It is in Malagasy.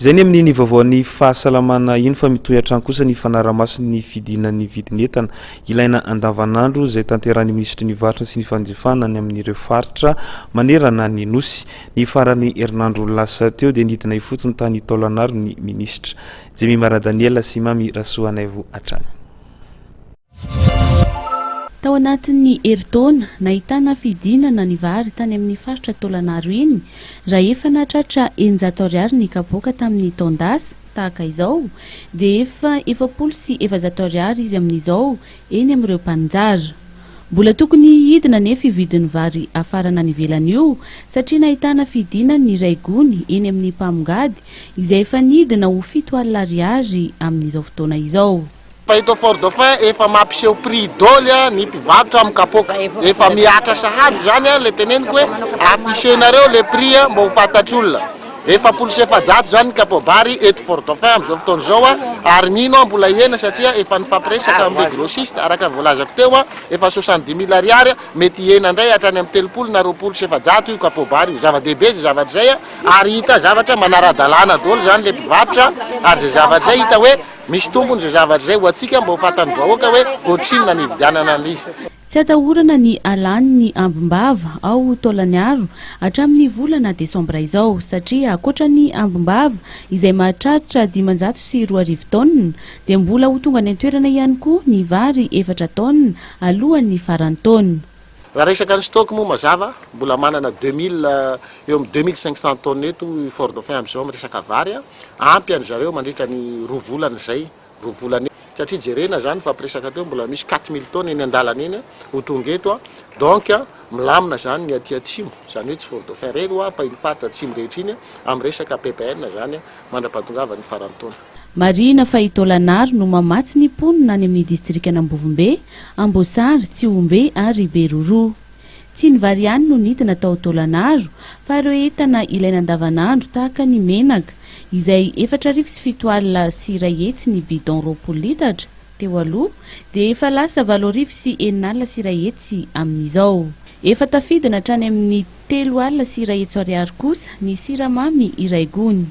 Izay ny amin'ny vaovaon'ny fahasalamana iny fa mitohy hatrany kosa ny fanaraha-mason'ny fidinan'ny vidin'entana ilaina andavanandro izay tanteran'ny minisitry ny varotra sy ny fanjifana ny amin'ireo faritra manerana ny nosy. Ny farany herinandro lasa teo dia nidina ifotony tany Taolagnaro ny minisitra. Jemimara Daniela sy Mami Rasoanaivo hatrany. Tao anatin'ny herintaona nahitana fidinana ny vary tany amin'ny faritra Taolagnaro iny raha efa nahatratra 100 ariary ny kapoaka tamin'ny taondasa tahaka izao dia efa 700 ariary izy amin'izao eny amin'ireo mpanjara. Mbola tokony hidina nefa ividin'ny vary afarana ny ivelany io satria nahitana fidinana ny iray gony eny amin'ny mpamongady izay efa nidina ho 7 ariary amin'izao fotoana izao. Eto Fort Dauphin efa mampiseho prix dôly ny mpivarotra amin'ny kapoaka efa miatra sahady zany le teneniko hoe affichenareo le prix mba ho fantatr'olona efa 700 zany kapobary eto Fort Dauphin amin'izao fotoana izao ary mino mbola hena satria efa nifampiresaka amin'ny grossiste araka voalazako teo efa 70 000 ariary mety hena indray hatrany amin'ny 30 na 700 io kapobary zava-dehibe zay zavatra zay ary hita zavatra manara-dalàna dôly zany le mpivarotra ary zay zavatra zay hita hoe misy tombony zay zavatra zay ho atsika mba ho fantan'ny vahoaka hoe ohatrinona ny vidianana an'izy. Tsy atahorana ny alany ny ambombava ao Taolagnaro hatramin'ny volana desambra izao satria ankoatra ny ambombava izay mahatratra 504 taonina dia mbola ho tonga ny antoerana ihany koa ny vary 4 taonina alohan'ny farany taonina. Raha resaka ny stock moa mazava mbola manana 2000 eo amin'ny 2500 tonnes eto Fort Dauphin amin'izao miresaka vary ampy an zareo mandritra ny 2 volana zay 2 volana satria jerena zany fampiresaka teo mbola misy 4000 tonnes eny andalana eny ho tonga eto donc milamina zany ny aty atsimo zany hoe tsy Fort Dauphin rero fa iny faritra atsimo rehetra iny amin'ny resaka PPN zany mandra-patongava ny farany taona. Marina fa i Taolagnaro no mamatsy ny mponina any amin'ny distrika Ambovombe, Ambosary, Tsiombe ary Beroro. Tsy ny vary ihany no nidina tao Taolagnaro fa ireo entana ilaina andavanandro tahaka ny menaka izay 407 alina sy 2 hetsy ny bidon 20 litatra teo aloha dia efa lasa 8 sy 9 alina sy 2 hetsy amin'izao. Efa tafidina hatrany amin'ny 3 alina sy 2 hetsy ariary kosa ny siramamy iray gony.